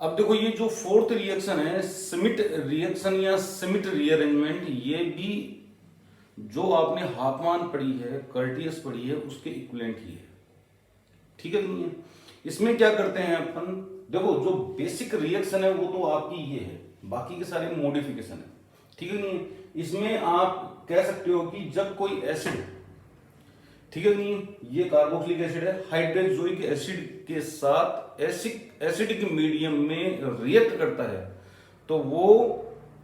अब देखो ये जो फोर्थ रिएक्शन है सिमिट रिएक्शन या सिमिट रीअरेंजमेंट, ये भी जो आपने हाफमान पढ़ी है, कर्टियस पढ़ी है, उसके इक्विवेलेंट ही है। ठीक है कि नहीं है? इसमें क्या करते हैं अपन, देखो जो बेसिक रिएक्शन है वो तो आपकी ये है, बाकी के सारे मॉडिफिकेशन है। ठीक है कि नहीं है? इसमें आप कह सकते हो कि जब कोई एसिड, ठीक है नहीं, ये कार्बोक्सिलिक एसिड है, हाइड्रोक्लोरिक एसिड के साथ एसिडिक मीडियम में रिएक्ट करता है तो वो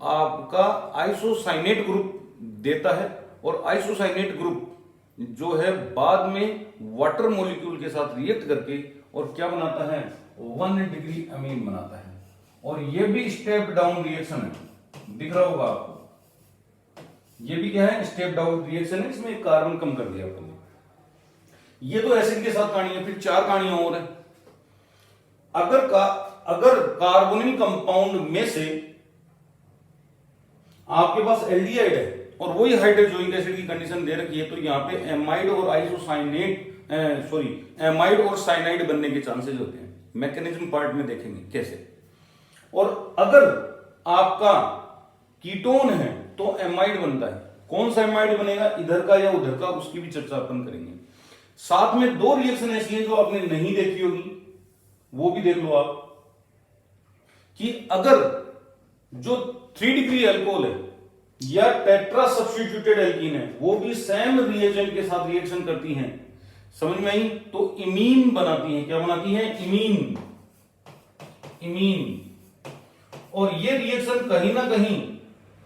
आपका आइसोसाइनेट ग्रुप देता है, और आइसोसाइनेट ग्रुप जो है बाद में वाटर मॉलिक्यूल के साथ रिएक्ट करके और क्या बनाता है, 1 डिग्री अमीन बनाता है। और ये भी स्टेप डाउन रिएक्शन है, दिख रहा होगा आपको, ये भी क्या है, स्टेप डाउन रिएक्शन है। इसमें कार्बन कम कर दिया अपन ने। ये तो एसिड के साथ कहानी है, फिर 4 कहानियां और हैं। अगर कार्बोनिल कंपाउंड में से आपके पास एल्डिहाइड है और वही हाइड्रोक्लोरिक एसिड की कंडीशन दे रखी है, तो यहां पे एमाइड और एमाइड और साइनाइड बनने के चांसेस होते हैं। मैकेनिज्म पार्ट में देखेंगे कैसे। और अगर आपका कीटोन है तो एमाइड बनता है। कौन सा एमाइड बनेगा, इधर का या उधर का, उसकी भी चर्चा अपन करेंगे। साथ में 2 रिएक्शन ऐसी है जो आपने नहीं देखी होगी, वो भी देख लो आप, कि अगर जो 3 डिग्री अल्कोहल है या टेट्रा सब्स्टिट्यूटेड एल्कीन है, वो भी सेम रिएजेंट के साथ रिएक्शन करती हैं, समझ में आई, तो इमीन बनाती हैं। क्या बनाती हैं, इमीन। और ये रिएक्शन कहीं ना कहीं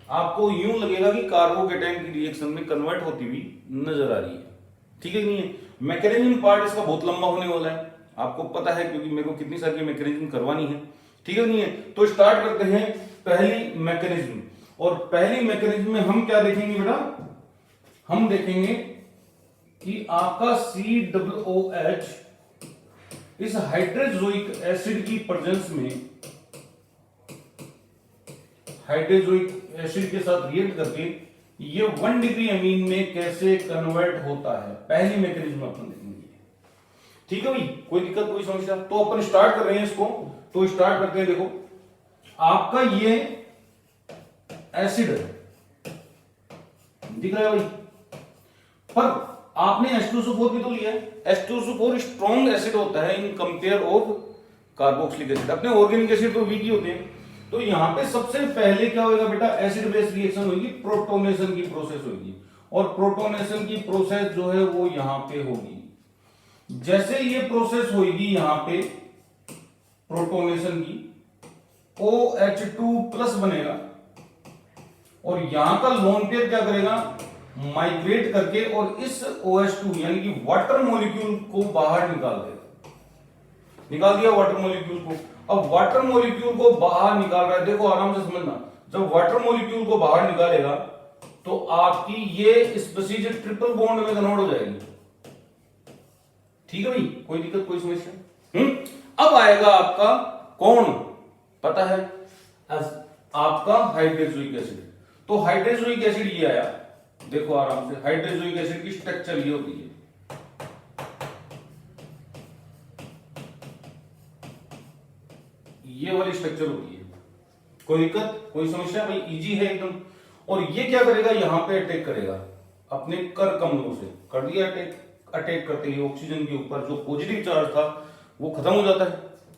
आपको यूं लगेगा कि कार्बोकेटाइन की रिएक्शन में कन्वर्ट होती हुई नजर आ रही है। ठीक है कि नहीं है? मैकेनिज्म पार्ट इसका बहुत लंबा होने वाला है, आपको पता है, क्योंकि मेरे को कितनी सारी मैकेनिज्म करवानी है। ठीक है नहीं है? तो स्टार्ट करते हैं पहली मैकेनिज्म। और पहली मैकेनिज्म में हम क्या देखेंगे बेटा, हम देखेंगे कि आपका COOH इस हाइड्रोक्लोरिक एसिड की प्रेजेंस में हाइड्रोक्लोरिक एसिड के साथ रिएक्ट करके ये 1 डिग्री अमीन में कैसे कन्वर्ट होता है, पहली मैकेनिज्म अपन देखेंगे। ठीक है भाई, कोई दिक्कत कोई समस्या? तो अपन स्टार्ट कर रहे हैं इसको, तो स्टार्ट करते हैं। देखो आपका ये एसिड है, दिख रहा है भाई, पर आपने H2SO4 भी तो लिया है। H2SO4 स्ट्रॉन्ग एसिड होता है in compare of carboxylic acid. अपने ऑर्गेनिक एसिड तो वीक ही होते हैं। तो यहां पे सबसे पहले क्या होगा बेटा, एसिड बेस रिएक्शन होगी, प्रोटोनेशन की प्रोसेस होगी। और प्रोटोनेशन की प्रोसेस जो है वो यहां पे होगी। जैसे ये प्रोसेस होगी यहां पे प्रोटोनेशन की, OH2+ बनेगा और यहां का लोन पेयर क्या करेगा, माइग्रेट करके और इस OH2 यानी कि वाटर मॉलिक्यूल को बाहर निकाल देगा। निकाल दिया वाटर मॉलिक्यूल को। अब वाटर मॉलिक्यूल को बाहर निकाल रहा है, देखो आराम से समझना, जब वाटर मॉलिक्यूल को बाहर निकालेगा तो आपकी ये स्पीशीज ट्रिपल बॉन्ड में कन्वर्ट हो जाएगी। ठीक है भाई, कोई दिक्कत कोई समस्या? अब आएगा आपका कौन, पता है, आपका हाइड्रोक्लोरिक एसिड। तो हाइड्रोक्लोरिक एसिड ये आया, देखो आराम से, हाइड्रोक्लोरिक एसिड की स्ट्रक्चर ये होती है, ये वाली स्ट्रक्चर होती है। कोई दिक्कत कोई समस्या भाई, इजी है एकदम। और ये क्या करेगा, यहां पे अटैक करेगा अपने कर कमलों से, कर दिया अटैक। अटैक करते ही ऑक्सीजन के ऊपर जो पॉजिटिव चार्ज था वो खत्म हो जाता है,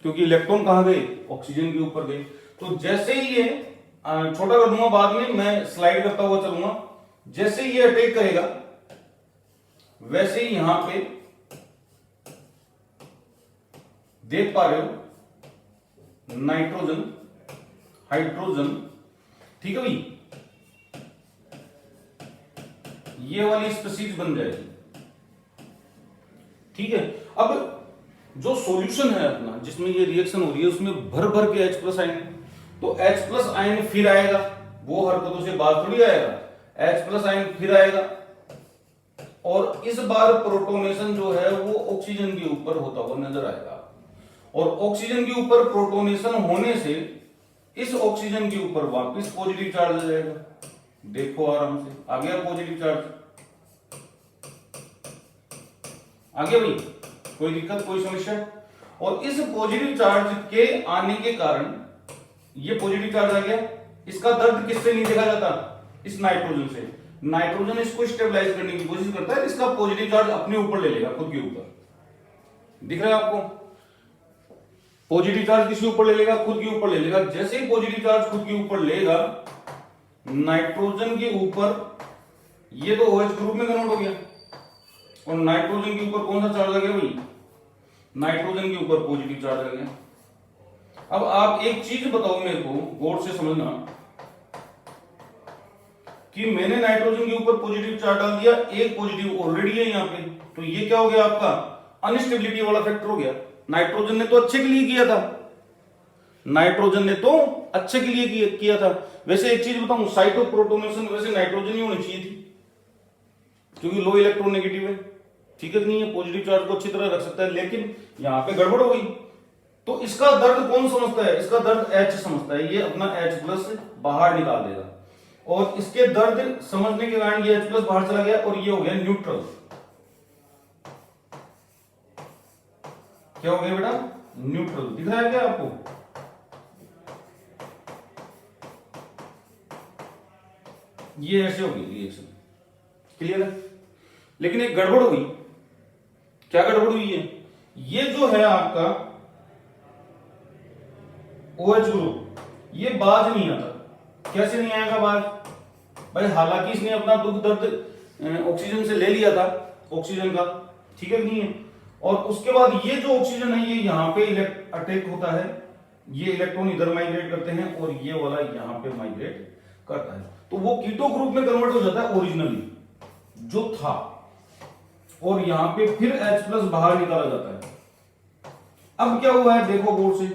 क्योंकि इलेक्ट्रॉन कहां गए, ऑक्सीजन के ऊपर गए। तो जैसे ही ये छोटा कर दूंगा, बाद में मैं स्लाइड करता हुआ चलूंगा, जैसे ये अटैक करेगा वैसे ही यहां पे देख पा रहे हो नाइट्रोजन, हाइड्रोजन, ठीक है भाई, ये वाली स्पीशीज बन जाएगी। ठीक है, अब जो सॉल्यूशन है अपना जिसमें ये रिएक्शन हो रही है उसमें भर भर के H+ आयन, तो H+ आयन फिर आएगा, वो हरकतों से बाहर थोड़ी आएगा, H+ आयन फिर आएगा और इस बार प्रोटोनेशन जो है वो ऑक्सीजन के ऊपर होता हुआ नजर आएगा। और ऑक्सीजन के ऊपर प्रोटोनेशन होने से इस ऑक्सीजन के ऊपर वापस पॉजिटिव चार्ज आ जाएगा। देखो आराम से, आ गया पॉजिटिव चार्ज, आ गया भाई, कोई दिक्कत कोई समस्या? और इस पॉजिटिव चार्ज के आने के कारण ये पॉजिटिव चार्ज आ गया, इसका दर्द किससे नहीं देखा जाता, इस नाइट्रोजन से। नाइट्रोजन इसको स्टेबलाइज करने की कोशिश करता है, इसका पॉजिटिव चार्ज अपने ऊपर ले लेगा, खुद के ऊपर। दिख रहा है आपको, पॉजिटिव चार्ज किसके ऊपर ले लेगा, खुद के ऊपर ले लेगा। जैसे ही पॉजिटिव चार्ज खुद के ऊपर लेगा नाइट्रोजन के ऊपर, ये तो OH ग्रुप में कन्वर्ट हो गया, और नाइट्रोजन के ऊपर कौन सा चार्ज आ गया भाई, नाइट्रोजन के ऊपर पॉजिटिव चार्ज आ गया। अब आप एक चीज बताओ मेरे को, गौर से समझना, कि मैंने नाइट्रोजन के ऊपर पॉजिटिव चार्ज डाल दिया, एक पॉजिटिव ऑलरेडी है यहाँ पे, तो ये क्या हो गया आपका अनस्टेबिलिटी वाला फैक्टर हो गया। नाइट्रोजन ने तो अच्छे के लिए किया था, नाइट्रोजन ने तो अच्छे के लिए किया था। वैसे एक चीज बताऊं, साइट ऑफ प्रोटोनेशन वैसे नाइट्रोजन ही होनी चाहिए थी, क्योंकि लो इलेक्ट्रोनेगेटिव है, ठीक है नहीं है, पॉजिटिव चार्ज को अच्छी तरह रख सकता है, लेकिन यहां पे गड़बड़ हो गई। तो इसका दर्द कौन समझता है, इसका दर्द H समझता है, ये अपना H+ बाहर निकाल देगा, और इसके दर्द समझने के कारण ये H+ बाहर चला गया और ये हो गया न्यूट्रल। क्या हो गया बेटा, न्यूट्रल। दिख रहा है क्या आपको, ये ऐसे होगी रिएक्शन, क्लियर है। लेकिन एक गड़बड़ हुई, क्या गड़बड़ हुई है, ये जो है आपका OH ग्रुप, ये बाज नहीं आता। कैसे नहीं आएगा बाज भाई, हालांकि इसने अपना दुख दर्द ऑक्सीजन से ले लिया था, ऑक्सीजन का, ठीक है नहीं है, और उसके बाद ये जो ऑक्सीजन है ये यहां पे अटैक होता है, ये इलेक्ट्रॉन इधर माइग्रेट करते हैं और ये वाला यहां पे माइग्रेट करता है, तो वो कीटो ग्रुप में कन्वर्ट हो जाता है ओरिजिनली जो था, और यहां पे फिर H+ बाहर निकाला जाता है। अब क्या हुआ है देखो गौर से,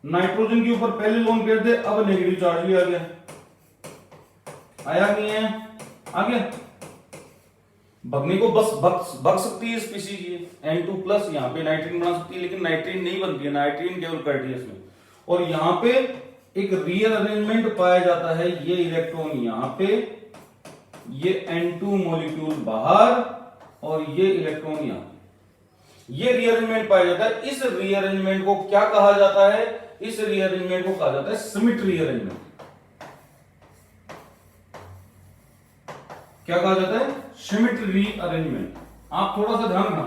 नाइट्रोजन के ऊपर पहले लोन पेयर थे, अब नेगेटिव चार्ज भी आ गया, आया नहीं है, आ गया। भगने को बस भग सकती है स्पीसीज ये, N2+ यहां पे नाइट्रीन बना सकती है, लेकिन नाइट्रीन नहीं बनती है, नाइट्रीन केवल कर्टियस में। और यहां पे एक रियल अरेंजमेंट पाया जाता है, ये इलेक्ट्रॉन यहां पे, ये N2 मॉलिक्यूल बाहर, और ये इलेक्ट्रॉन यहां, ये रीअरेंजमेंट पाया जाता है। इस रीअरेंजमेंट को क्या कहा जाता है, इस रीअरेंजमेंट को कहा जाता है श्मिट रीअरेंजमेंट। क्या कहा जाता है, श्मिट रीअरेंजमेंट। आप थोड़ा सा ध्यान रखना,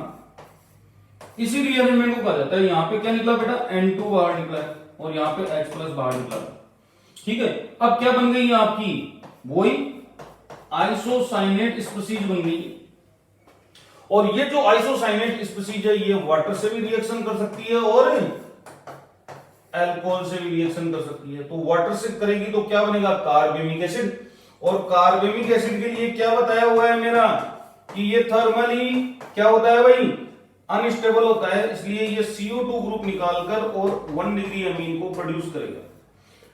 इसी रीअरेंजमेंट को कहा जाता है। यहां पे क्या निकला बेटा, N2 बाहर निकला है, और यहां पे H+ बाहर निकला, ठीक है। अब क्या बन गई आपकी, वही आइसोसाइनेट स्पीसीज बन गई, और ये जो आइसोसाइनेट स्पीसीज है ये वाटर से भी रिएक्शन कर सकती है और अल्कोहल से भी रिएक्शन कर सकती है। तो वाटर से करेगी तो क्या बनेगा, कार्बेमिक एसिड, और कार्बेमिक एसिड के लिए क्या बताया हुआ है मेरा, कि ये थर्मली क्या होता है भाई, अनस्टेबल होता है, इसलिए ये CO2 ग्रुप निकालकर और 1 डिग्री अमीन को प्रोड्यूस करेगा।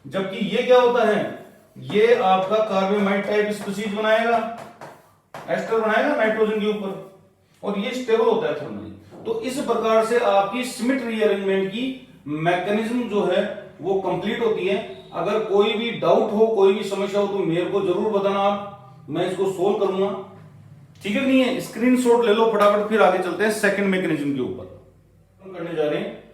जबकि ये क्या होता है, ये आपका कार्बेमाइड टाइप स्पीसीज बनाएगा, एस्टर बनाएगा नाइट्रोजन के ऊपर, और ये स्टेबल होता है थर्मली। तो इस प्रकार से आपकी श्मिट रीअरेंजमेंट की मैकेनिज्म जो है वो कंप्लीट होती है। अगर कोई भी डाउट हो, कोई भी समस्या हो तो मेरे को जरूर बताना, आप मैं इसको सोल्व करूंगा, ठीक है नहीं है। स्क्रीनशॉट ले लो फटाफट, फिर आगे चलते हैं सेकंड मैकेनिज्म के ऊपर करने जा रहे हैं।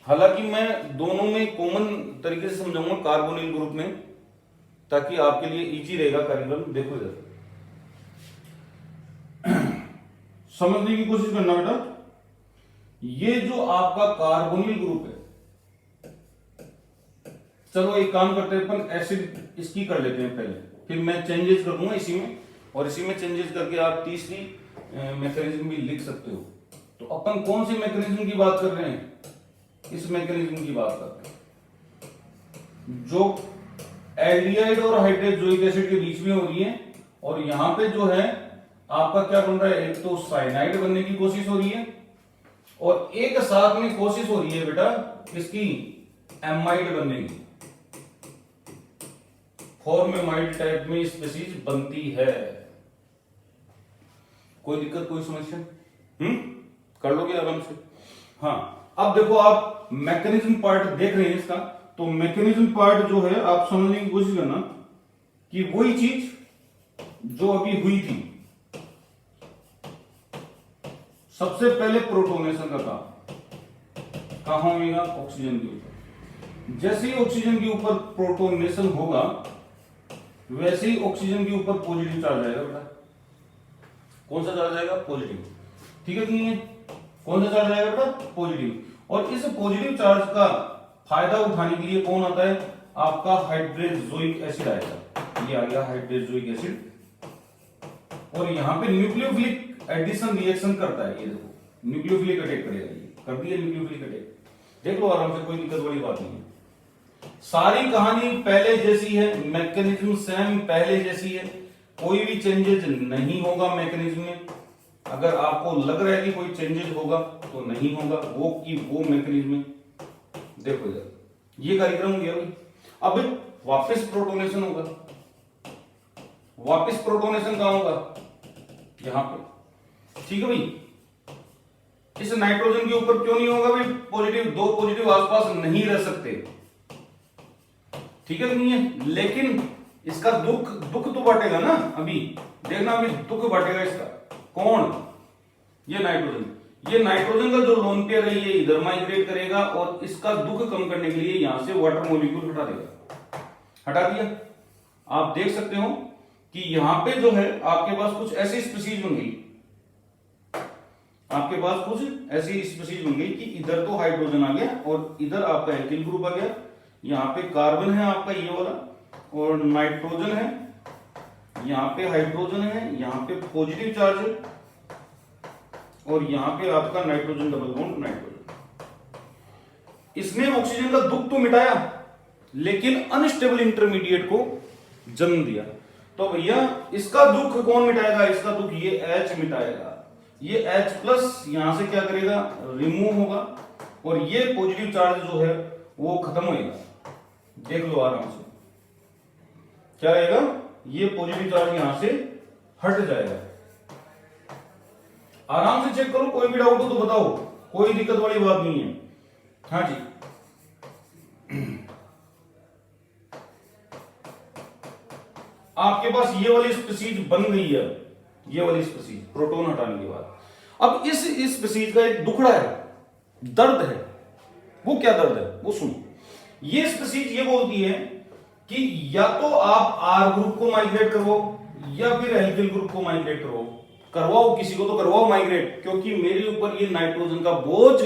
हालांकि मैं दोनों में कॉमन तरीके से समझाऊंगा कार्बोनिल ग्रुप में, ताकि आपके लिए इजी रहेगा करिकुलम। देखो इधर समझने की कोशिश करना बेटा, ये जो आपका कार्बोनिल ग्रुप है, चलो एक काम करते हैं अपन एसिड इसकी कर लेते हैं पहले, फिर मैं चेंजेस कर दूंगा इसी में, और इसी में चेंजेस करके आप तीसरी मैकेनिज्म भी लिख सकते हो। तो अपन कौन सी मैकेनिज्म की बात कर रहे हैं, इस मैकेनिज्म की बात करते हैं जो एल्डिहाइड और हाइड्रोक्लोरिक एसिड के बीच में हो रही है, और यहां पे जो है आपका क्या बन रहा है, एक तो साइनाइड बनने की कोशिश हो रही है, और एक साथ में कोशिश हो रही है बेटा इसकी एमाइड बनने की, फॉर्मेमाइड टाइप में स्पीसीज बनती है। कोई दिक्कत, कोई समस्या? कर लोगे आराम से। हाँ, अब देखो आप मैकेनिज्म पार्ट देख रहे हैं इसका, तो मैकेनिज्म पार्ट जो है आप समझने की कोशिश करना कि वही चीज जो अभी हुई थी, सबसे पहले प्रोटोनेशन का काम, कहां होगा? ऑक्सीजन के ऊपर। जैसे ही ऑक्सीजन के ऊपर प्रोटोनेशन होगा वैसे ही ऑक्सीजन के ऊपर पॉजिटिव चार्ज आएगा बेटा। कौन सा चार्ज आएगा? पॉजिटिव। ठीक है कि नहीं है? कौन सा चार्ज आएगा बेटा? पॉजिटिव। और इस पॉजिटिव चार्ज का फायदा उठाने के लिए कौन आता है? आपका हाइड्रोजोइक एसिड आएगा। ये आ गया हाइड्रोजोइक एसिड, और यहां पे न्यूक्लियोफिलिक एडिशन रिएक्शन करता है। ये देखो न्यूक्लियोफिलिक अटैक करेगा, ये कर दिया न्यूक्लियोफिलिक अटैक। देख लो आराम से, कोई दिक्कत वाली बात नहीं है। सारी कहानी पहले जैसी है, मैकेनिज्म सेम पहले जैसी है, कोई भी चेंजेस नहीं होगा मैकेनिज्म में। अगर आपको लग रहा है कि कोई चेंजेस होगा तो नहीं होगा, वो की वो मैकेनिज्म में। देखो इधर ये कार्यक्रम हो गया भाई। अब वापस प्रोटोनेशन होगा। वापस प्रोटोनेशन कहां होगा? यहां पे। ठीक है भाई। इस नाइट्रोजन के ऊपर क्यों नहीं होगा भाई पॉजिटिव? दो पॉजिटिव आसपास नहीं रह सकते। ठीक है नहीं है? लेकिन इसका दुख तो बांटेगा ना। अभी देखना, अभी दुख बांटेगा इसका। कौन? ये नाइट्रोजन। ये नाइट्रोजन का जो लोन पेयर है ये इधर माइग्रेट करेगा और इसका दुख कम करने के लिए यहां से वाटर मॉलिक्यूल हटा देगा। हटा दिया। आप देख सकते हो कि यहां पे जो है आपके पास कुछ ऐसी स्पीशीज बन गई। आपके पास कुछ ऐसी स्पीशीज बन गई कि इधर तो हाइड्रोजन आ गया और इधर आपका एल्किल ग्रुप आ गया। यहां पे कार्बन है आपका ये वाला, और नाइट्रोजन है, यहां पे हाइड्रोजन है, यहां पे पॉजिटिव चार्ज है, और यहां पे आपका नाइट्रोजन डबल बॉन्ड नाइट्रोजन। इसने ऑक्सीजन का दुख तो मिटाया लेकिन अनस्टेबल इंटरमीडिएट को जन्म दिया। तो भैया इसका दुख कौन मिटाएगा? इसका दुख ये H मिटाएगा। ये H प्लस यहां से क्या करेगा? रिमूव होगा, और ये पॉजिटिव चार्ज जो है वो खत्म होएगा। देख लो आराम से क्या रहेगा? ये पॉजिटिव चार्ज यहां से हट जाएगा। आराम से चेक करो, कोई भी डाउट हो तो बताओ, कोई दिक्कत वाली बात नहीं है। हाँ जी। आपके पास ये वाली स्पीशीज बन गई है, ये वाली स्पीशीज प्रोटॉन हटाने के बाद। अब इस स्पीशीज का एक दुखड़ा है, दर्द है। वो क्या दर्द है वो सुनो। ये स्पीशीज ये बोलती है कि या तो आप आर ग्रुप को माइग्रेट करो या फिर एल्किल ग्रुप को माइग्रेट करो। करवाओ, किसी को तो करवाओ माइग्रेट, क्योंकि मेरे ऊपर ये नाइट्रोजन का बोझ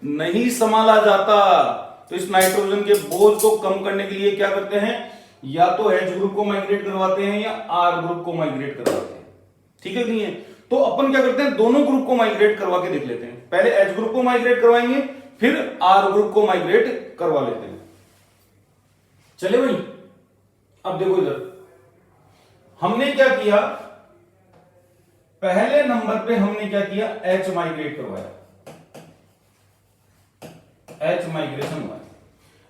नहीं संभाला जाता। तो इस नाइट्रोजन के बोझ को कम करने के लिए क्या करते हैं? या तो H ग्रुप को माइग्रेट करवाते हैं या R ग्रुप को माइग्रेट करवाते हैं। ठीक है नहीं है? तो अपन क्या करते हैं? दोनों ग्रुप को माइग्रेट करवा के देख लेते हैं। पहले H ग्रुप को माइग्रेट करवाएंगे, फिर R ग्रुप को माइग्रेट करवा लेते हैं। चले भाई। अब देखो इधर हमने क्या किया? पहले नंबर पे हमने क्या किया? H माइग्रेट करवाया, H माइग्रेशन हुआ।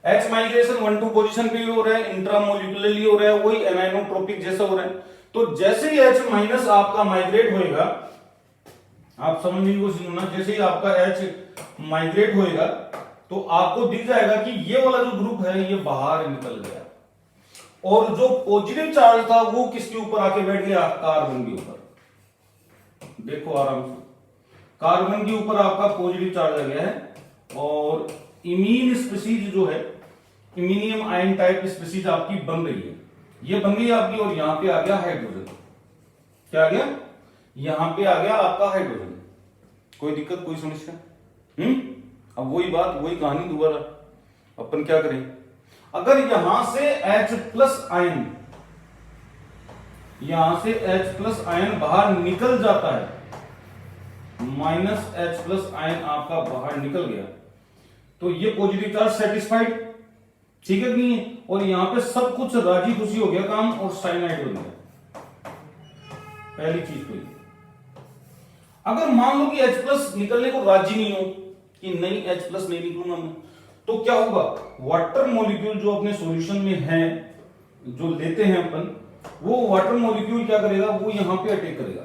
H माइग्रेशन 1-2 पोजीशन पे भी हो रहा है, इंट्रामोलिकुलरली हो रहा है, वही एनाइनोट्रोपिक जैसा हो रहा है। तो जैसे ही H माइनस आपका माइग्रेट होएगा, आप समझने की कोशिश करना, जैसे ही आपका H माइग्रेट होएगा तो आपको दिख जाएगा कि ये वाला जो ग्रुप है ये बाहर निकल गया, और जो पॉजिटिव चार्ज था वो किसके ऊपर आके बैठ गया? कार्बन के ऊपर। देखो आराम से, कार्बन के ऊपर आपका पॉजिटिव चार्ज आ गया है, और इमीन स्पीशीज जो है, इमीनियम आयन टाइप स्पीशीज आपकी बन रही है। ये बन गई आपकी, और यहां पे आ गया हाइड्रोजन। क्या आ गया? यहां पे आ गया आपका हाइड्रोजन। कोई दिक्कत, कोई समस्या? अब वही बात, वही कहानी दोबारा। अपन क्या करें? अगर यहां से H प्लस आयन, यहां से H प्लस आयन बाहर निकल जाता है, माइनस H प्लस आयन आपका बाहर निकल गया, तो ये पॉजिटिव चार्ज सेटिस्फाइड। ठीक है नहीं है? और यहां पे सब कुछ राजी खुशी हो गया काम, और साइनाइड बन गया। पहली चीज तो ये। अगर मान लो कि H प्लस निकलने को राजी नहीं हो कि नहीं H प्लस नहीं निकलूंगा मैं, तो क्या होगा? वाटर मॉलिक्यूल जो अपने सॉल्यूशन में है, जो लेते हैं अपन, वो वाटर मॉलिक्यूल क्या करेगा? वो यहां पे अटैक करेगा।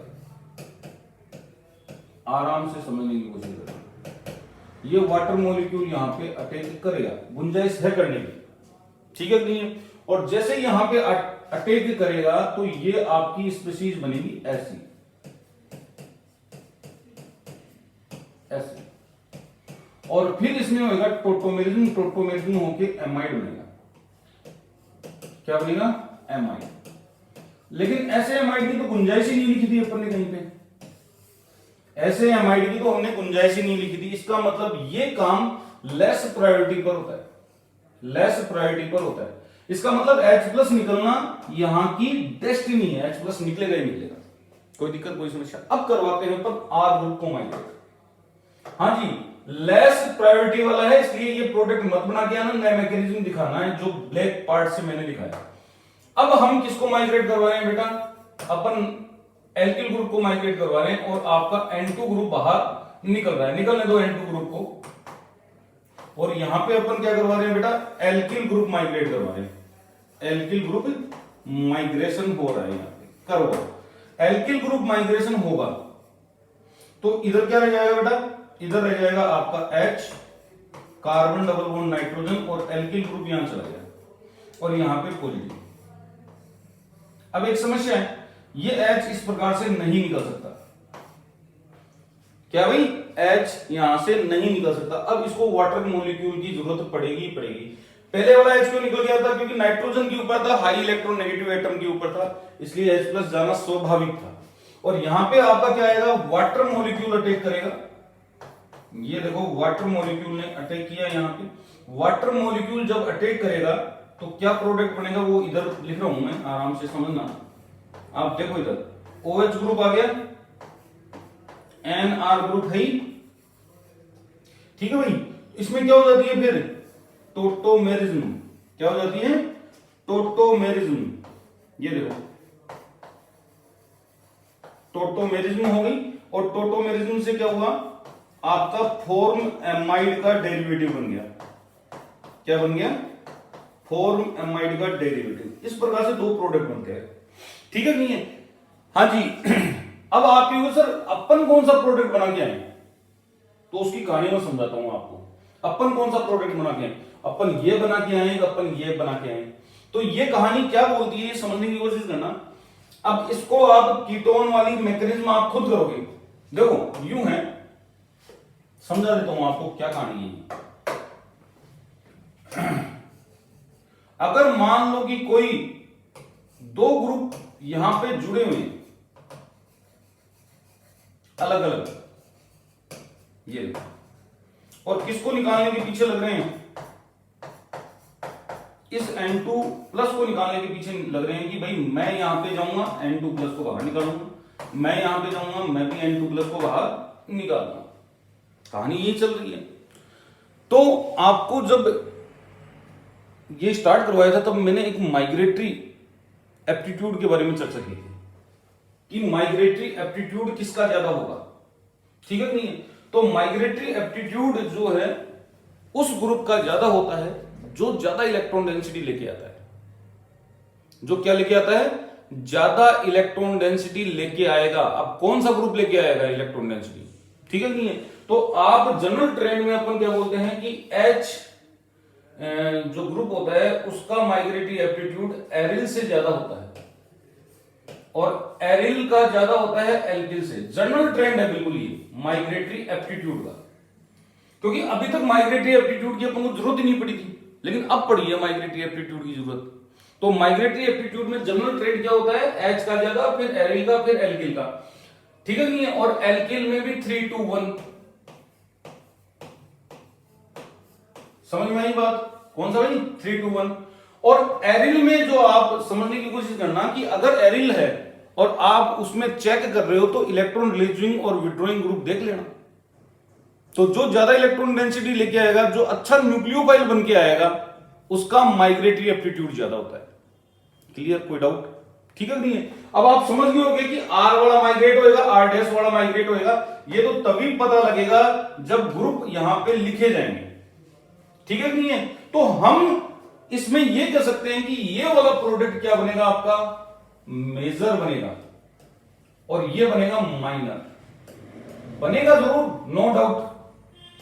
आराम से समझने की कोशिश करेगा। ये वाटर मॉलिक्यूल यहां पे अटैक करेगा, गुंजाइश है करने की। ठीक है नहीं है? और जैसे यहां पे अटैक करेगा तो ये आपकी स्पीशीज बनेगी ऐसी, ऐसी। और फिर इसमें होगा टोटोमेरिज्म, टोटोमेरिज्म होके एमाइड बनेगा। क्या बनेगा? एमाइड। लेकिन ऐसे एमाइड की तो गुंजाइश ही नहीं लिखी थी अपन ने कहीं पे, ऐसे एमाइड की तो हमने गुंजाइश ही नहीं लिखी थी। इसका मतलब ये काम लेस प्रायोरिटी पर होता है, लेस प्रायोरिटी पर होता है। इसका मतलब H+ निकलना यहां की डेस्टिनी है, H+ निकलेगा ही निकलेगा, कोई दिक्कत कोई समस्या। अब करवाते हैं पर R ग्रुप को माइग्रेट। हाँ जी, लेस प्रायोरिटी वाला है, इसलिए ये प्रोडक्ट मत बना के आना, नया मैकेनिज्म दिखाना है जो ब्लैक पार्ट से मैंने दिखाया। अब हम किसको माइग्रेट करवा रहे हैं बेटा? अपन एल्किल ग्रुप को माइग्रेट करवा रहे हैं और आपका N2 ग्रुप बाहर निकल रहा है, निकलने दो N2 ग्रुप को। और यहां पे अपन क्या करवा रहे हैं बेटा? एल्किल ग्रुप माइग्रेट करवा रहे हैं, एल्किल ग्रुप माइग्रेशन हो रहा है यहां पे, करो। एल्किल ग्रुप माइग्रेशन होगा तो इधर क्या रह जाएगा बेटा? इधर रह जाएगा आपका H, carbon double bond nitrogen, और एल्किल ग्रुप यहां चला गया और यहां पे पॉजिटिव। अब एक समस्या है, ये H इस प्रकार से नहीं निकल सकता। क्या भाई? H यहां से नहीं निकल सकता। अब इसको वाटर मॉलिक्यूल की जरूरत पड़ेगी ही पड़ेगी। पहले वाला H क्यों निकल गया था? क्योंकि नाइट्रोजन के ऊपर था, हाई इलेक्ट्रॉन नेगेटिव एटम के ऊपर था, इसलिए H+ जाना स्वाभाविक था। और यहां पे आपका क्या आएगा? वाटर मॉलिक्यूल अटैक करेगा। ये देखो, वाटर मॉलिक्यूल ने अटैक किया यहां पे। वाटर मॉलिक्यूल जब अटैक करेगा तो क्या प्रोडक्ट बनेगा वो इधर लिख रहा हूं मैं, आराम से समझना। आप देखो इधर OH ग्रुप आ गया, NR ग्रुप है, ठीक है भाई। इसमें क्या हो जाती है फिर? टोटोमेरिज्म। क्या हो जाती है? टोटोमेरिज्म। ये देखो, टोटोमेरिज्म हो गई। और टोटोमेरिज्म से क्या हुआ? आपका फॉर्म एमाइड का डेरिवेटिव बन गया। क्या बन गया? फॉर्म एमाइड का डेरिवेटिव। इस प्रकार से दो प्रोडक्ट बनते हैं, ठीक है नहीं है? हाँ जी। अब आप ये सर अपन कौन सा प्रोडक्ट बना के आए, तो उसकी कहानी मैं समझाता हूं आपको। अपन कौन सा प्रोडक्ट बना के आए? अपन ये बना के आए, अपन ये बना के आए। तो ये कहानी क्या बोलती है ये समझने की कोशिश करना। अब इसको आप कीटोन वाली मैकेनिज्म आप खुद करोगे। देखो यूं है, समझा देता हूं आपको क्या कहानी है। अगर मान लो कि कोई दो ग्रुप यहां पे जुड़े हुए हैं अलग अलग, ये देखो, और किसको निकालने के पीछे लग रहे हैं? इस N2+ को निकालने के पीछे लग रहे हैं कि भाई मैं यहां पे जाऊंगा, N2+ को बाहर निकालूंगा, मैं यहां पे जाऊंगा, मैं भी N2+ को बाहर निकालूंगा। कहानी यही चल रही है। तो आपको जब ये स्टार्ट करवाया था तब मैंने एक माइग्रेटरी एप्टीट्यूड के बारे में चर्चा की थी कि माइग्रेटरी एप्टीट्यूड किसका ज्यादा होगा, ठीक है नहीं है? तो माइग्रेटरी एप्टीट्यूड जो है उस ग्रुप का ज्यादा होता है जो ज्यादा इलेक्ट्रॉन डेंसिटी लेके आता है। जो क्या लेके आता है? ज्यादा इलेक्ट्रॉन डेंसिटी लेके आएगा। अब कौन सा ग्रुप लेके आएगा इलेक्ट्रॉन डेंसिटी, ठीक है नहीं है? तो आप जनरल ट्रेंड में अपन क्या बोलते हैं कि H जो ग्रुप होता है उसका माइग्रेटरी एप्टीट्यूड एरिल से ज्यादा होता है और एरिल का ज्यादा होता है एल्किल से। जनरल ट्रेंड है बिल्कुल ये माइग्रेटरी एप्टीट्यूड का, क्योंकि अभी तक माइग्रेटरी एप्टीट्यूड की अपन को जरूरत ही नहीं पड़ी थी, लेकिन अब पड़ी है माइग्रेटरी एप्टीट्यूड की जरूरत। तो माइग्रेटरी एप्टीट्यूड में जनरल ट्रेंड क्या होता है? H का ज्यादा, फिर एरिल का, फिर एल्किल का, ठीक है नहीं है? और एल्किल में भी 3:1। समझ में आई बात? कौन सा भाई? 3:1। और एरिल में जो आप समझने की कोशिश करना कि अगर एरिल है और आप उसमें चेक कर रहे हो तो इलेक्ट्रॉन रिलीजिंग और विड्रॉइंग ग्रुप देख लेना। तो जो ज्यादा इलेक्ट्रॉन डेंसिटी लेके आएगा, जो अच्छा न्यूक्लियोफाइल बन के आएगा, उसका माइग्रेटरी एप्टीट्यूड ज्यादा होता है। क्लियर? कोई डाउट? ठीक है नहीं है? अब आप समझ गए होंगे कि R वाला माइग्रेट होएगा, R' वाला माइग्रेट होएगा। ये तो तभी पता लगेगा जब ग्रुप यहां पे लिखे जाएंगे, ठीक है नहीं है? तो हम इसमें यह कह सकते हैं कि ये वाला प्रोडक्ट क्या बनेगा? आपका मेजर बनेगा और ये बनेगा माइनर। बनेगा जरूर, नो डाउट,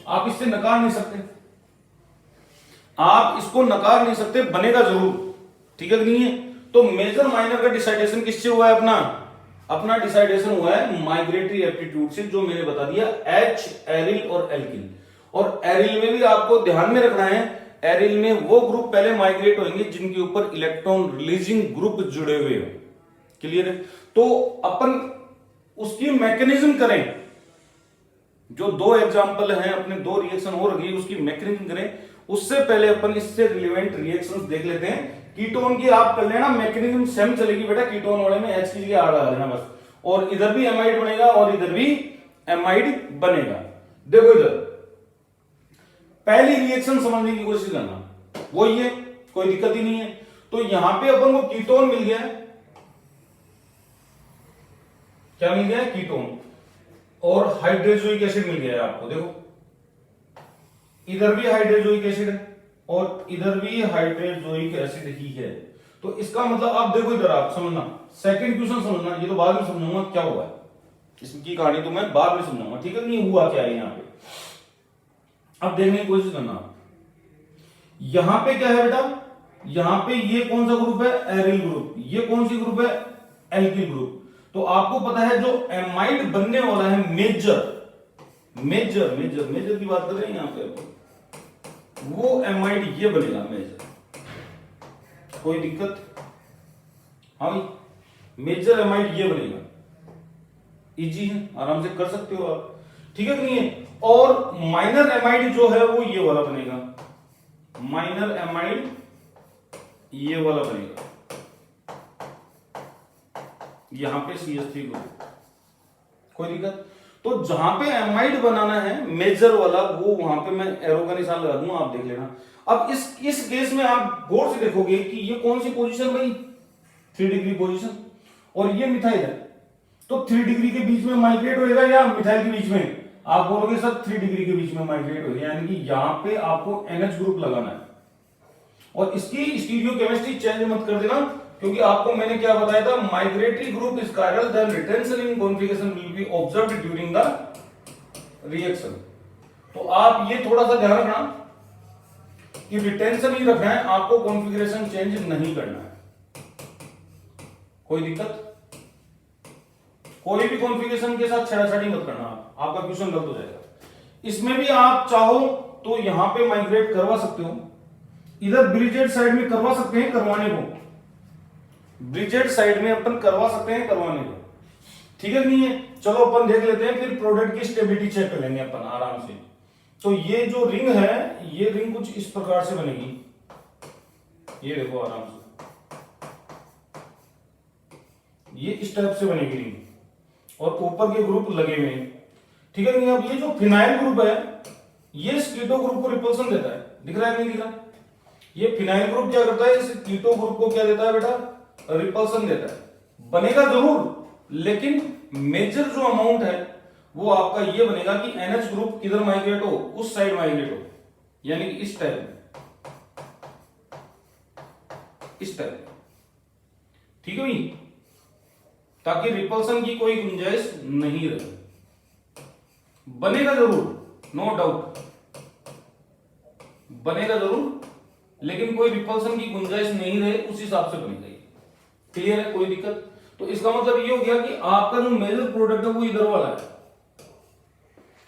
आप इससे नकार नहीं सकते, आप इसको नकार नहीं सकते, बनेगा जरूर, ठीक है नहीं है? तो मेजर माइनर का डिसाइडेशन किससे हुआ है? अपना डिसाइडेशन हुआ है माइग्रेटरी एप्टीट्यूड से, जो मैंने बता दिया H, एरिल और एल्किल। और एरिल में भी आपको ध्यान में रखना है, एरिल में वो ग्रुप पहले माइग्रेट होंगे जिनके ऊपर इलेक्ट्रॉन रिलीजिंग ग्रुप जुड़े हुए हो। क्लियर है? तो अपन उसकी मैकेनिज्म करें, जो दो एग्जांपल हैं अपने, दो रिएक्शन हो रही है, उसकी मैकेनिज्म करें। उससे पहले अपन इससे रिलेवेंट रिएक्शंस देख लेते हैं। कीटोन की आप कर लेना, मैकेनिज्म सेम चलेगी बेटा, कीटोन वाले में H की जगह R लगा देना बस, और इधर भी एमाइड बनेगा और इधर भी एमाइड बनेगा। देखो इधर पहली रिएक्शन समझने की कोशिश करना, वो ये कोई दिक्कत ही नहीं है। तो यहां पे अपन को कीटोन मिल गया, क्या मिल गया? कीटोन, और हाइड्रोजोइक एसिड मिल गया है आपको। देखो इधर भी हाइड्रोजोइक एसिड है और इधर भी हाइड्रोजोइक एसिड ही है। तो इसका मतलब आप देखो इधर, आप समझना, सेकंड क्वेश्चन समझना, ये तो बाद में समझाऊंगा क्या हुआ है, इसकी कहानी तो मैं बाद में समझाऊंगा, ठीक है? नहीं हुआ क्या है यहाँ पे, अब देखने की कोशिश करना। यहां पे क्या है बेटा? यहां पे ये कौन सा ग्रुप है? Aryl group. ये कौन सी ग्रुप है? Alkyl group. तो आपको पता है जो एमाइड बनने वाला है मेजर की बात कर रहे हैं यहां पे, वो एमाइड ये बनेगा मेजर। कोई दिक्कत? हाँ भाई, मेजर एमाइड ये बनेगा, इजी है, आराम से कर सकते हो आप, ठीक है कि नहीं है? और माइनर एमाइड जो है वो ये वाला बनेगा, माइनर एमाइड ये वाला बनेगा, यहां पे CH3 ग्रुप। कोई दिक्कत? तो जहां पे एमाइड बनाना है मेजर वाला, वो वहां पे मैं एरो का निशान लगा दूंगा, आप देख लेना। अब इस केस में आप गौर से देखोगे कि ये कौन सी पोजीशन भाई? 3 डिग्री पोजीशन, और ये मिथाइल है, तो 3 डिग्री के बीच में माइग्रेट होएगा या मिथाइल के बीच में? आप बोलोगे सर 3 डिग्री के बीच में माइग्रेट होगा, यानी कि यहां पे आपको NH ग्रुप लगाना है। और इसकी स्टीरियोकेमिस्ट्री चेंज मत कर देना, क्योंकि आपको मैंने क्या बताया था, migratory group is chiral, then retention in configuration will be observed during the reaction. तो आप ये थोड़ा सा ध्यान रखना कि रिटेंशन ही रखना है, आपको कॉन्फ़िगरेशन चेंज नहीं करना है। कोई दिक्कत? कोई भी कॉन्फ़िगरेशन के साथ छेड़छाड़ी मत करना, आपका क्वेश्चन गलत हो जाएगा। इसमें भी आप चाहो तो यहां पे माइग्रेट करवा सकते हो, इधर ब्रिजेड साइड में करवा सकते हैं, करवाने को ब्रिजेड साइड में अपन करवा सकते हैं, करवाने को, ठीक है नहीं है? चलो अपन देख लेते हैं, फिर प्रोडक्ट की स्टेबिलिटी चेक कर लेंगे अपन आराम से। तो ये जो रिंग है, ये रिंग कुछ इस प्रकार से बनेगी, ये देखो आराम से, ये इस टाइप से बनेगी रिंग, और ऊपर के ग्रुप लगे हुए हैं, ठीक है नहीं? अब ये जो फिनाइल ग्रुप है, ये कीटो ग्रुप को रिपल्सन देता है, दिख रहा है नहीं दिख रहा? ये फिनाइल ग्रुप क्या करता है, इस कीटो ग्रुप को क्या देता है बेटा? रिपल्सन देता है। बनेगा जरूर, लेकिन मेजर जो अमाउंट है वो आपका ये बनेगा कि NH ग्रुप किधर माइग्रेट हो, उस साइड माइग्रेट हो, यानी कि इस टाइप, इस टाइप, ठीक है भाई? ताकि रिपल्सन की कोई गुंजाइश नहीं रहे। बनेगा जरूर, नो डाउट बनेगा जरूर, लेकिन कोई रिपल्सन की गुंजाइश नहीं रहे, उस हिसाब से बनेगा ये। क्लियर है? कोई दिक्कत? तो इसका मतलब ये हो गया कि आपका जो मेजर प्रोडक्ट है वो इधर वाला है,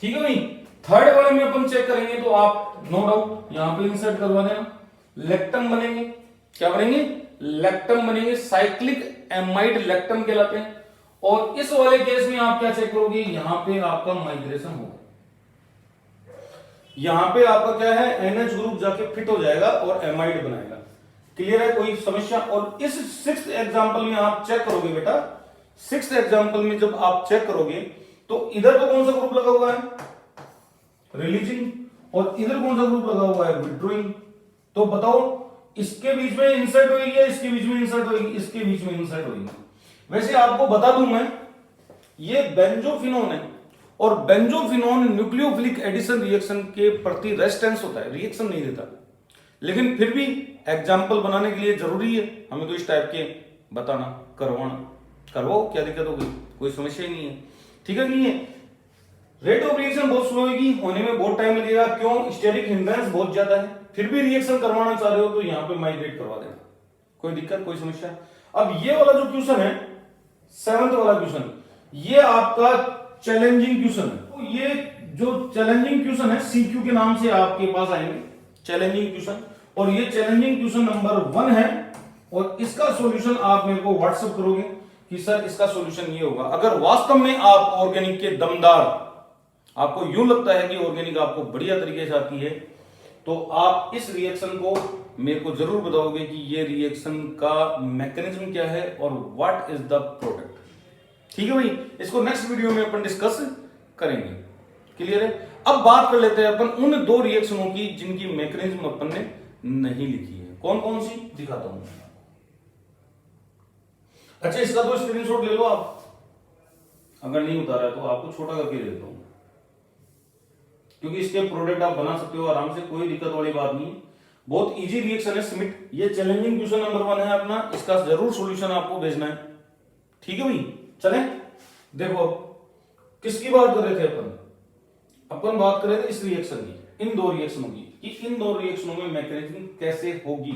ठीक है भाई? थर्ड वाले में अपन चेक करेंगे, तो आप नो डाउट यहां पे इंसर्ट करवा देना, लेक्टम बनेंगे। क्या बनेंगे? लेक्टम बनेंगे, साइक्लिक एमाइड लेक्टम कहलाते हैं। और इस वाले केस में आप क्या चेक करोगे, यहां पे आपका माइग्रेशन होगा, यहां पे आपका क्या है, NH ग्रुप जाके फिट हो जाएगा और एमाइड बनाएगा। क्लियर है? कोई समस्या? और इस 6th एग्जांपल में आप चेक करोगे बेटा, 6th एग्जांपल में जब आप चेक करोगे तो इधर तो कौन सा ग्रुप लगा हुआ है, रिलीजिंग, और इधर कौन सा ग्रुप लगा हुआ है, विथड्रॉइंग। तो बताओ इसके बीच में इंसर्ट होगी या इसके बीच में इंसर्ट होगी? इसके बीच में इंसर्ट होगी। वैसे आपको बता दूं मैं, ये बेंजोफिनोन है, और बेंजोफिनोन न्यूक्लियोफिलिक एडिशन रिएक्शन के प्रति रेजिस्टेंस होता है, रिएक्शन नहीं देता, लेकिन फिर भी एग्जाम्पल बनाने के लिए जरूरी है हमें तो इस टाइप के बताना, करवाना। करवाओ, क्या दिक्कत होगी? कोई समस्या ही नहीं है, ठीक है नहीं है? रेट ऑफ रिएक्शन बहुत स्लो होगी, होने में बहुत टाइम लगेगा। क्यों? स्टेरिक हिंड्रेंस बहुत ज्यादा है। फिर भी रिएक्शन करवाना चाह रहे हो तो यहां पे माइग्रेट करवा देना, कोई दिक्कत, कोई समस्या? अब ये वाला जो क्वेश्चन है, 7th वाला क्वेश्चन, ये आपका चैलेंजिंग क्वेश्चन है। तो ये जो चैलेंजिंग क्वेश्चन है सीक्यू के नाम से आपके पास आएंगे, चैलेंजिंग क्वेश्चन, और ये चैलेंजिंग क्वेश्चन नंबर 1 है और इसका सॉल्यूशन आप मेरे को व्हाट्सएप करोगे कि सर इसका सॉल्यूशन ये होगा। अगर वास्तव में आप ऑर्गेनिक के दमदार, आपको यूं लगता है कि ऑर्गेनिक आपको बढ़िया तरीके से आती है, तो आप इस रिएक्शन को मेरे को जरूर बताओगे कि ये रिएक्शन का मैकेनिज्म क्या है और व्हाट इज द प्रोडक्ट। ठीक है भाई, इसको नेक्स्ट वीडियो में अपन डिस्कस करेंगे। क्लियर है? अब बात कर लेते हैं अपन उन 2 रिएक्शनों की जिनकी मैकेनिज्म अपन ने नहीं लिखी है। कौन कौन सी दिखाता हूं। अच्छा, इसका तो स्क्रीनशॉट ले लो आप, अगर नहीं उतारा है तो आपको छोटा करके दे देता हूं, क्योंकि इसके प्रोडक्ट आप बना सकते हो आराम से, कोई दिक्कत वाली बात नहीं। बहुत इजी रिएक्शन है स्मिट। ये चैलेंजिंग क्वेश्चन नंबर 1 है अपना, इसका जरूर सॉल्यूशन आपको भेजना है। ठीक है भाई, चले देखो किसकी बात कर रहे थे अपन बात कर रहे थे इस रिएक्शन की, इन 2 रिएक्शनों की, कि इन 2 रिएक्शनों में मैकेनिज्म कैसे होगी,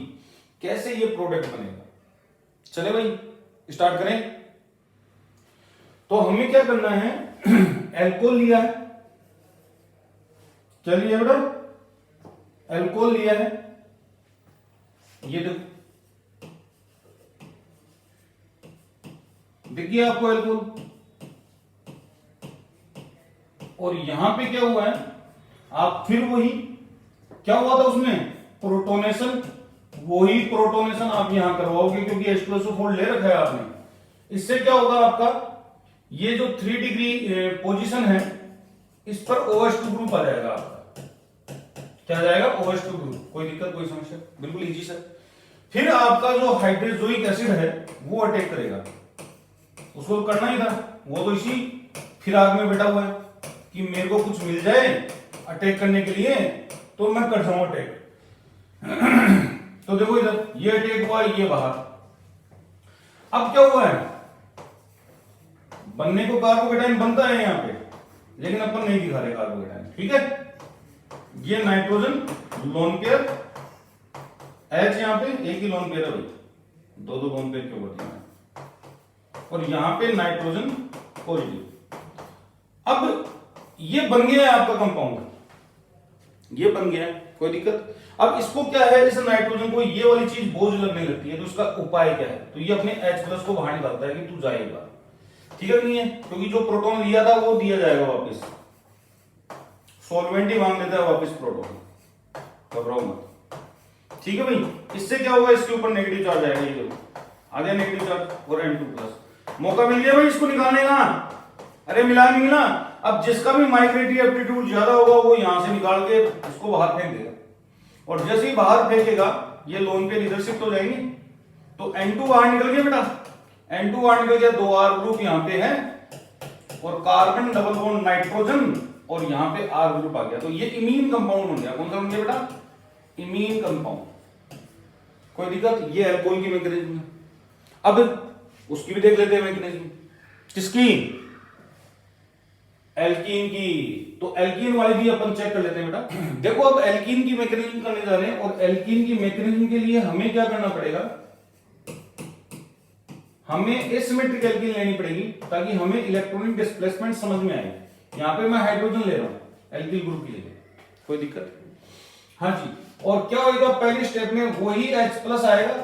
कैसे ये प्रोडक्ट बनेगा। चले भाई स्टार्ट करें। तो हमें क्या करना है, एल्कोहल लिया है, चलिए बेटा एल्कोहल लिया है, ये देखिए आपको एल्कोहल, और यहां पे क्या हुआ है, आप फिर वही क्या हुआ था उसमें प्रोटोनेशन, वही प्रोटोनेशन आप यहां करवाओगे क्योंकि H+O4 ले रखा है आपने। इससे क्या होगा आपका, ये जो 3 डिग्री पोजीशन है इस पर OH2 ग्रुप आ जाएगा आपका। क्या जाएगा? OH2 group. कोई दिक्कत, कोई समस्या? बिल्कुल इजी सर। फिर आपका जो हाइड्रोक्लोरिक एसिड है वो अटैक करेगा, उसको करना ही था, वो तो इसी फिराक में बैठा हुआ है कि मेरे को कुछ मिल जाए अटैक करने के लिए तो मैं कर जाऊं अटैक। तो देखो इधर ये अटैक हुआ, ये बाहर। अब क्या हुआ है, बनने को कार्बोकेटाइन बनता है यहां पे, लेकिन अपन नहीं दिखा रहे कार्बोकेटाइन। ठीक है, ये नाइट्रोजन लोन पेयर, H यहां पे एक ही लोन पेयर है भाई, 2 लोन पेयर क्यों होती है, और यहां पे नाइट्रोजन पॉजिटिव। अब ये बन गया है आपका कंपाउंड, ये बन गया है, कोई दिक्कत। अब इसको क्या है, इस नाइट्रोजन को ये वाली चीज बोझ लगने लगती है, तो इसका उपाय क्या है, तो ये अपने H+ को बाहर निकालता है कि तू जाएगा। ठीक है नहीं है, क्योंकि जो प्रोटॉन लिया था वो दिया जाएगा वापस, सॉल्वेंट ही मांग लेता है वापस प्रोटॉन, घबराओ मत। ठीक है भाई, इससे क्या होगा, इसके ऊपर नेगेटिव चार्ज आएगा, ये देखो आ गया नेगेटिव चार्ज और N2+। मौका मिल गया भाई इसको निकालने का, अरे मिला नहीं मिला। अब जिसका भी माइग्रेटरी एप्टीट्यूड ज्यादा होगा वो यहां से निकाल के इसको बाहर फेंक देगा, और जैसे ही बाहर फेंकेगा ये लोन पे इधर शिफ्ट हो जाएंगे, तो N2 बाहर निकल गया बेटा, N2 बाहर निकल गया, 2 R ग्रुप यहां पे है और कार्बन डबल बॉन्ड नाइट्रोजन, और यहां पे R ग्रुप आ गया, तो ये इमीन कंपाउंड बन गया। कौन सा बन गया बेटा? Imine compound. कोई दिक्कत? ये अल्कोहल की मैकेनिज्म है। अब उसकी भी देख लेते हैं मैकेनिज्म, किसकी? एल्कीन की। तो एल्कीन वाली भी अपन चेक कर लेते हैं बेटा। देखो अब एल्कीन की मैकेनिज्म करने जा रहे हैं, और एल्कीन की मैकेनिज्म के लिए हमें क्या करना पड़ेगा, हमें एसिमेट्रिक एल्कीन लेनी पड़ेगी ताकि हमें इलेक्ट्रॉनिक डिस्प्लेसमेंट समझ में आए। यहां पे मैं हाइड्रोजन ले रहा हूं एल्किल ग्रुप के लिए, कोई दिक्कत? हाँ जी। और क्या होगा, पहली स्टेप में वही H+ आएगा,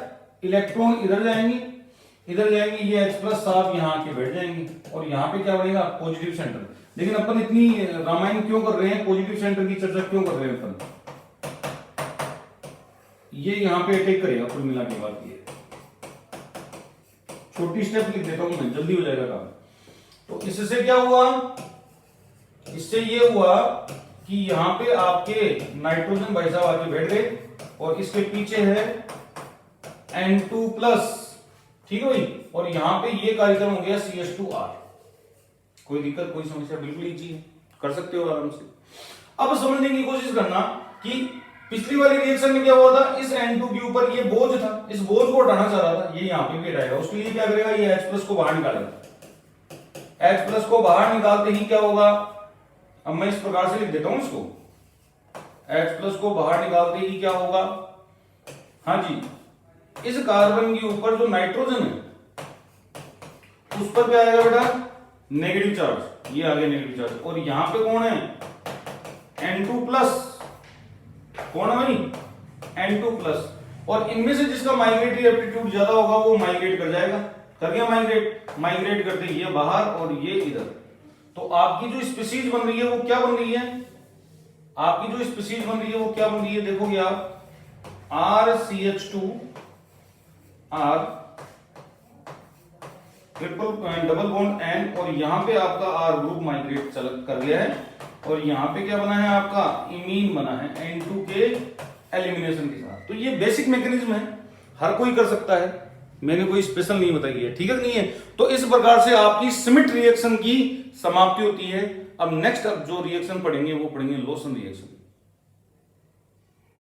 इलेक्ट्रॉन इधर जाएंगे, इधर जाएंगे, ये H+ साहब यहां आके बैठ जाएंगे, और यहां पे क्या बनेगा? Positive centre. लेकिन अपन इतनी रामायण क्यों कर रहे हैं, पॉजिटिव सेंटर की चर्चा क्यों कर रहे हैं अपन? ये यहां पे अटैक करेगा कुल मिला के बात, ये छोटी स्टेप लिख देता हूं मैं, जल्दी हो जाएगा काम। तो इससे क्या हुआ, इससे ये हुआ कि यहां पे आपके नाइट्रोजन भाई साहब आके बैठ गए, और इसके पीछे है N2+। ठीक है भाई, और यहां पे ये कार्यक्रम हो गया CH2R। कोई दिक्कत, कोई समस्या? बिल्कुल इजी है, कर सकते हो आराम से। अब समझने की कोशिश करना कि पिछली वाली रिएक्शन में क्या हुआ था, इस N2 के ऊपर ये बोझ था, इस बोझ को हटाना चाह रहा था, ये यहां पे भी हटाएगा। उसके लिए क्या करेगा, ये H+ को बाहर निकालेगा। H+ को बाहर निकालते ही क्या होगा, अब मैं इस प्रकार से लिख देता हूं इसको, H+ को बाहर निकालते ही क्या होगा, हाँ जी, इस कार्बन के ऊपर जो नाइट्रोजन है उस पर क्या आएगा बेटा? Negative charge. ये आ गया नेगेटिव चार्ज, और यहां पे कौन है? N2 प्लस, कौन है भाई, N2 प्लस, और इनमें से जिसका माइग्रेटरी एप्टीट्यूड ज्यादा होगा वो माइग्रेट कर जाएगा, कर गया माइग्रेट करते ये बाहर और ये इधर। तो आपकी जो स्पीशीज बन रही है वो क्या बन रही है, आपकी जो स्पीशीज बन रही है वो क्या बन रही है, देखोगे आप RCH2 R double bond N, और यहां पे आपका R ग्रुप माइग्रेट कर गया है, और यहां पे क्या बना है आपका इमीन बना है N2 के एलिमिनेशन के साथ। तो ये बेसिक मैकेनिज्म है, हर कोई कर सकता है, मैंने कोई स्पेशल नहीं बताई है, ठीक है नहीं है। तो इस प्रकार से आपकी सिमिट रिएक्शन की समाप्ति होती है। अब नेक्स्ट जो रिएक्शन पढ़ेंगे वो पढ़ेंगे लोसन रिएक्शन।